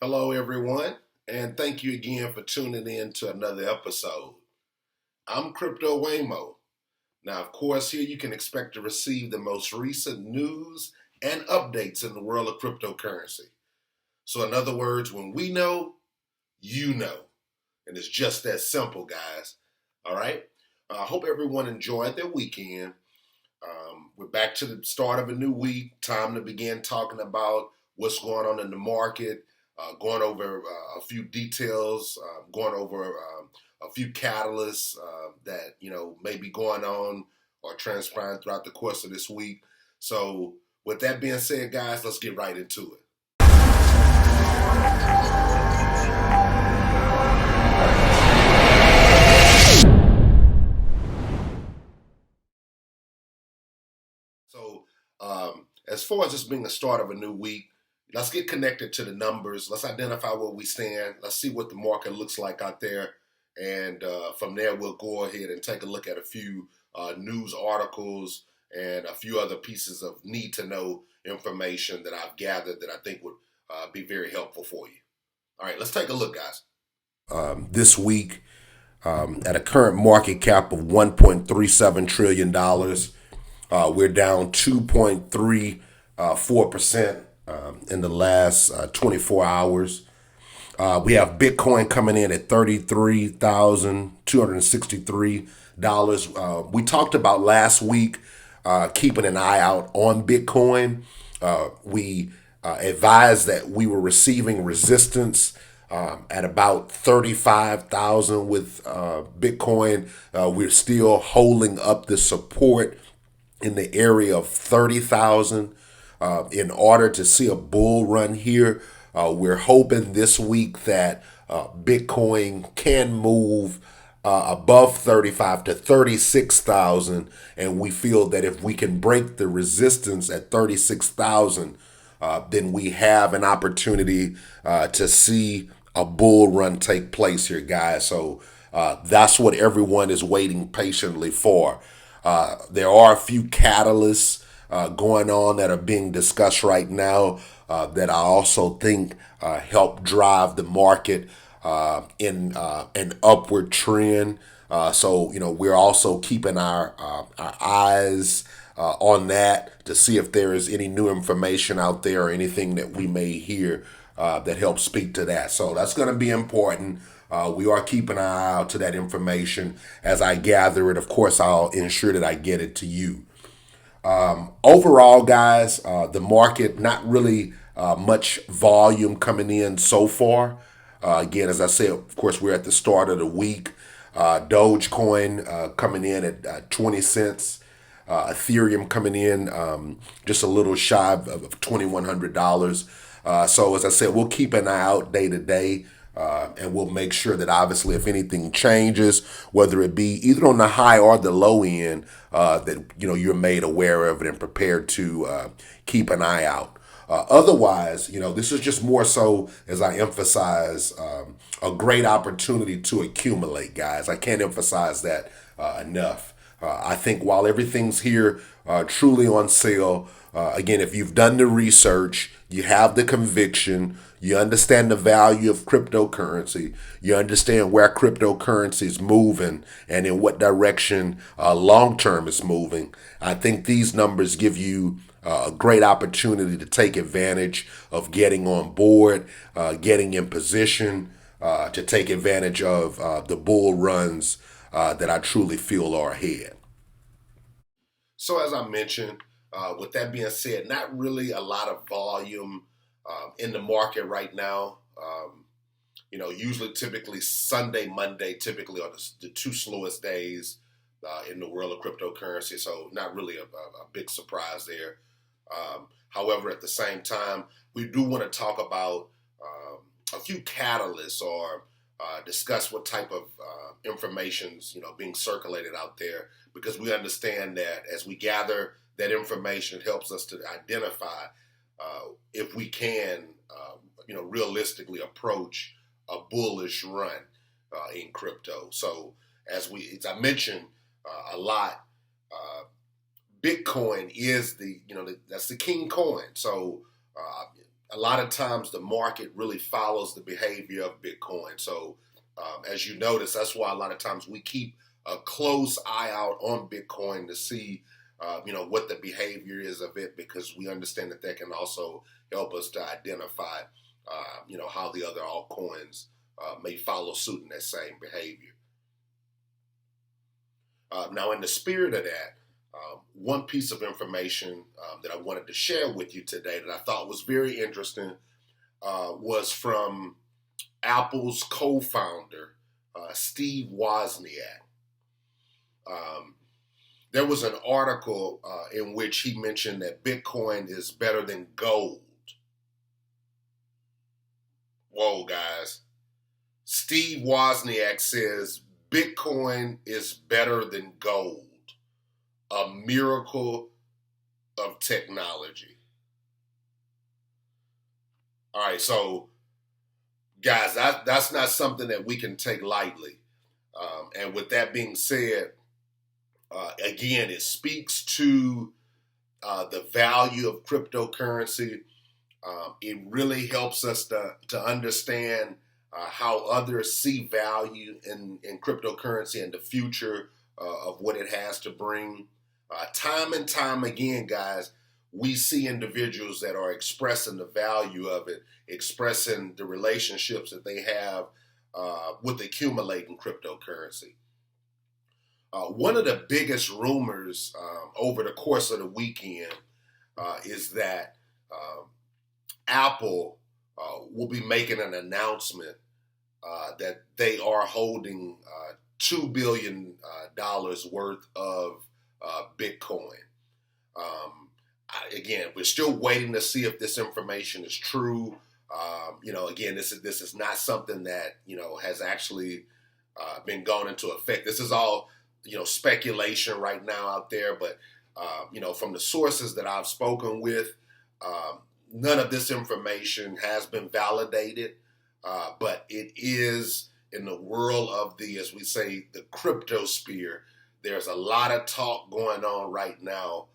Hello, everyone, and thank you again for tuning in to another episode. I'm Crypto Waymo. Now, of course, here you can expect to receive the most recent news and updates in the world of cryptocurrency. So, in other words, when we know, you know. And it's just that simple, guys. All right? I hope everyone enjoyed their weekend. We're back to the start of a new week. Time to begin talking about what's going on in the market, going over a few details, going over a few catalysts that may be going on or transpiring throughout the course of this week. So, with that being said, guys, let's get right into it. So, as far as this being the start of a new week, let's get connected to the numbers. Let's identify where we stand. Let's see what the market looks like out there. And from there, we'll go ahead and take a look at a few news articles and a few other pieces of need to know information that I've gathered that I think would be very helpful for you. All right, let's take a look, guys. This week, at a current market cap of $1.37 trillion, we're down 2.34% in the last 24 hours. We have Bitcoin coming in at $33,263. We talked about last week keeping an eye out on Bitcoin. We advised that we were receiving resistance at about 35,000 with Bitcoin. We're still holding up the support in the area of 30,000. In order to see a bull run here, we're hoping this week that Bitcoin can move above 35 to 36,000, and we feel that if we can break the resistance at 36,000, then we have an opportunity to see a bull run take place here, guys. So that's what everyone is waiting patiently for. There are a few catalysts going on that are being discussed right now that I also think help drive the market in an upward trend. So we're also keeping our eyes on that to see if there is any new information out there or anything that we may hear that helps speak to that. So that's going to be important. We are keeping an eye out to that information. As I gather it, of course, I'll ensure that I get it to you. Overall, guys, the market, not really much volume coming in so far. Again, as I said, of course, we're at the start of the week. Dogecoin coming in at 20 cents. Ethereum coming in just a little shy of $2,100. So as I said, we'll keep an eye out day to day. And we'll make sure that obviously if anything changes, whether it be either on the high or the low end, that you're made aware of it and prepared to keep an eye out. Otherwise, this is just more so, as I emphasize, a great opportunity to accumulate, guys. I can't emphasize that enough. I think while everything's here truly on sale, again, if you've done the research, you have the conviction, you understand the value of cryptocurrency, you understand where cryptocurrency is moving and in what direction long term is moving, I think these numbers give you a great opportunity to take advantage of getting on board, getting in position to take advantage of the bull runs that I truly feel are ahead. So as I mentioned, with that being said, not really a lot of volume in the market right now. Usually typically Sunday, Monday typically are the two slowest days in the world of cryptocurrency. So not really a big surprise there. However, at the same time, we do want to talk about a few catalysts or discuss what type of information's being circulated out there, because we understand that as we gather that information, it helps us to identify if we can realistically approach a bullish run in crypto. So as I mentioned a lot, Bitcoin is that's the king coin. So a lot of times the market really follows the behavior of Bitcoin. So as you notice, that's why a lot of times we keep a close eye out on Bitcoin to see, what the behavior is of it, because we understand that can also help us to identify, how the other altcoins may follow suit in that same behavior. Now, in the spirit of that, one piece of information that I wanted to share with you today that I thought was very interesting was from Apple's co-founder, Steve Wozniak. There was an article in which he mentioned that Bitcoin is better than gold. Whoa, guys. Steve Wozniak says Bitcoin is better than gold. A miracle of technology. All right, so guys, that's not something that we can take lightly. And with that being said, again, it speaks to the value of cryptocurrency. It really helps us to understand how others see value in cryptocurrency and the future of what it has to bring. Time and time again, guys, we see individuals that are expressing the value of it, expressing the relationships that they have with accumulating cryptocurrency. One of the biggest rumors over the course of the weekend is that Apple will be making an announcement that they are holding $2 billion worth of Bitcoin. Again, we're still waiting to see if this information is true. Again, this is not something that has actually been gone into effect. This is all speculation right now out there. But from the sources that I've spoken with, none of this information has been validated. But it is in the world of as we say, the crypto sphere. There's a lot of talk going on right now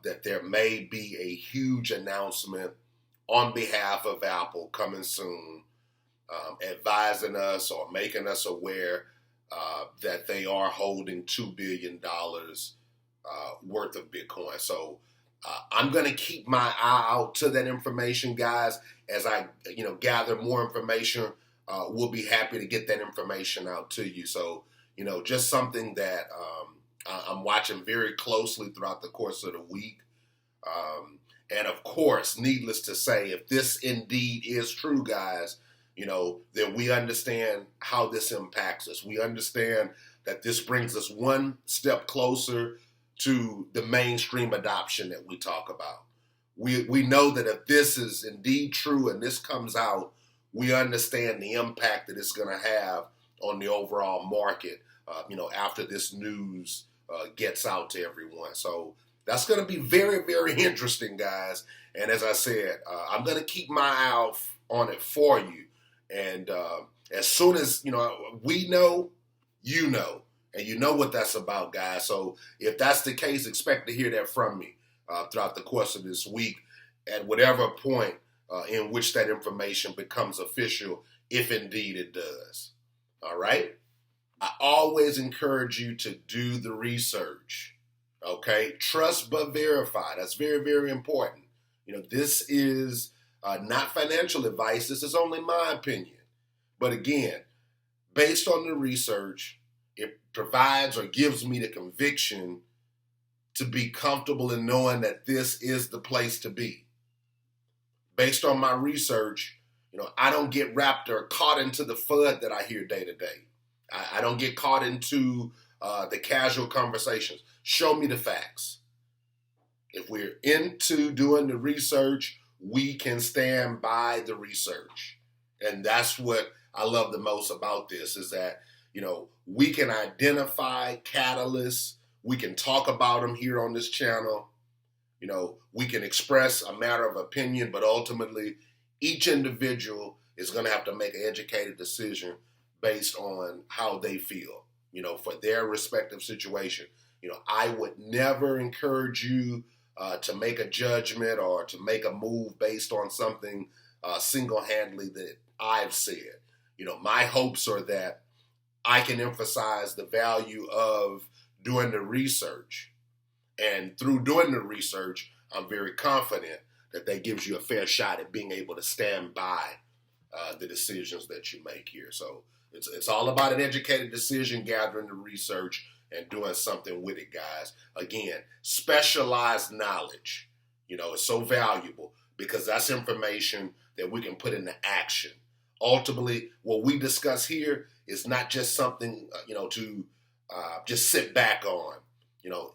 that there may be a huge announcement on behalf of Apple coming soon, advising us or making us aware that they are holding $2 billion worth of Bitcoin. So I'm going to keep my eye out to that information, guys. As I gather more information, we'll be happy to get that information out to you. So just something that I'm watching very closely throughout the course of the week. And of course, needless to say, if this indeed is true, guys, then we understand how this impacts us. We understand that this brings us one step closer to the mainstream adoption that we talk about. We know that if this is indeed true and this comes out, we understand the impact that it's going to have on the overall market, after this news gets out to everyone. So that's going to be very, very interesting, guys. And as I said, I'm going to keep my eye out on it for you. And as soon as, we know, and you know what that's about, guys. So if that's the case, expect to hear that from me throughout the course of this week at whatever point in which that information becomes official, if indeed it does. All right? I always encourage you to do the research. Okay? Trust but verify. That's very, very important. This is not financial advice. This is only my opinion. But again, based on the research, it provides or gives me the conviction to be comfortable in knowing that this is the place to be. Based on my research, I don't get wrapped or caught into the FUD that I hear day to day. I don't get caught into the casual conversations. Show me the facts. If we're into doing the research, we can stand by the research. And that's what I love the most about this, is that, we can identify catalysts. We can talk about them here on this channel. We can express a matter of opinion, but ultimately each individual is going to have to make an educated decision based on how they feel, for their respective situation. I would never encourage you to make a judgment or to make a move based on something single-handedly that I've said. My hopes are that I can emphasize the value of doing the research. And through doing the research, I'm very confident that that gives you a fair shot at being able to stand by the decisions that you make here. So it's all about an educated decision, gathering the research and doing something with it, guys. Again, specialized knowledge, is so valuable because that's information that we can put into action. Ultimately, what we discuss here is not just something, to just sit back on.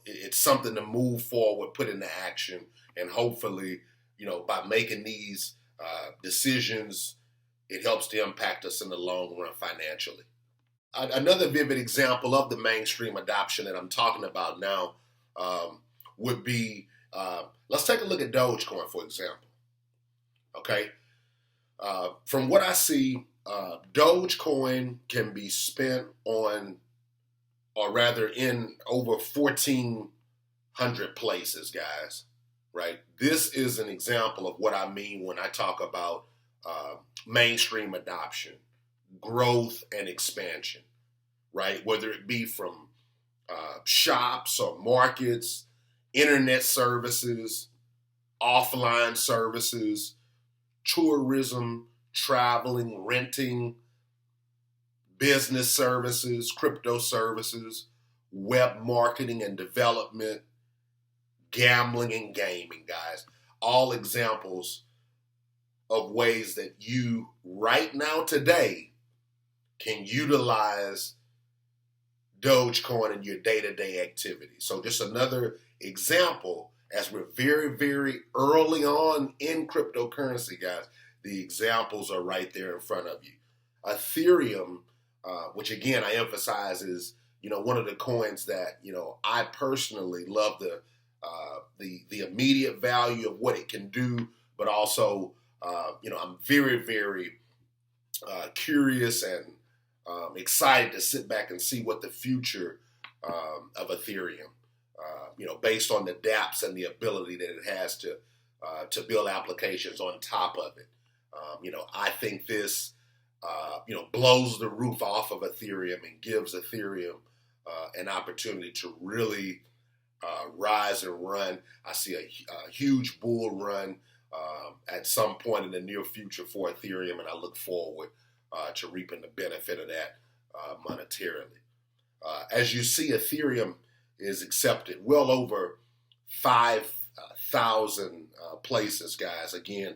It's something to move forward, put into action, and hopefully, by making these decisions, it helps to impact us in the long run financially. Another vivid example of the mainstream adoption that I'm talking about now would be, let's take a look at Dogecoin, for example. Okay. From what I see, Dogecoin can be spent on, or rather in over 1,400 places, guys, right? This is an example of what I mean when I talk about mainstream adoption, growth, and expansion, right? Whether it be from shops or markets, internet services, offline services, tourism, traveling, renting, business services, crypto services, web marketing and development, gambling and gaming, guys. All examples of ways that you right now today can utilize Dogecoin in your day-to-day activities. So just another example, as we're very, very early on in cryptocurrency, guys, the examples are right there in front of you. Ethereum, which again I emphasize is one of the coins that I personally love the immediate value of what it can do, but also I'm very, very curious and excited to sit back and see what the future of Ethereum, based on the dApps and the ability that it has to build applications on top of it. I think this blows the roof off of Ethereum and gives Ethereum an opportunity to really rise and run. I see a huge bull run at some point in the near future for Ethereum, and I look forward to reaping the benefit of that monetarily. As you see, Ethereum is accepted well over 5,000 places, guys. Again,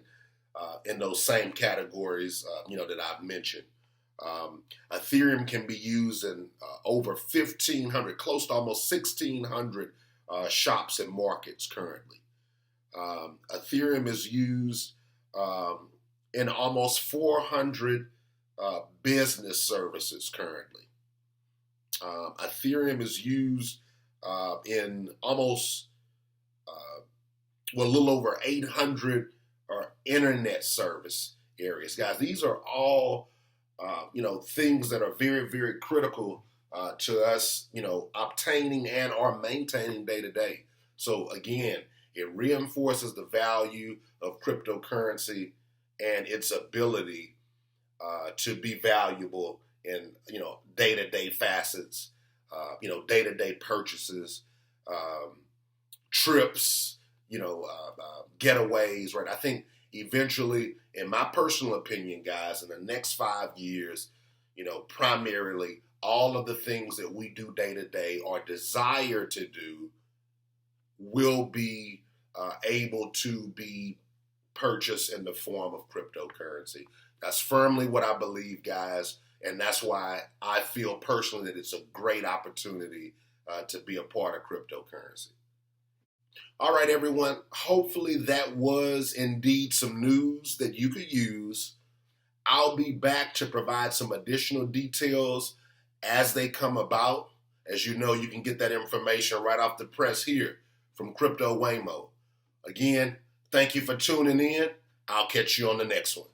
in those same categories, that I've mentioned. Ethereum can be used in over 1,500, close to almost 1,600 shops and markets currently. Ethereum is used in almost 400 business services currently. Ethereum is used in almost, a little over 800 internet service areas. Guys, these are all, things that are very, very critical to us, obtaining and or maintaining day to day. So again, it reinforces the value of cryptocurrency and its ability to be valuable in, day-to-day facets, day-to-day purchases, trips, getaways, right? I think eventually, in my personal opinion, guys, in the next 5 years, primarily all of the things that we do day to day or desire to do will be able to be purchased in the form of cryptocurrency. That's firmly what I believe, guys, and that's why I feel personally that it's a great opportunity to be a part of cryptocurrency. All right, everyone. Hopefully that was indeed some news that you could use. I'll be back to provide some additional details as they come about. As you know, you can get that information right off the press here from Crypto Waymo. Again, thank you for tuning in. I'll catch you on the next one.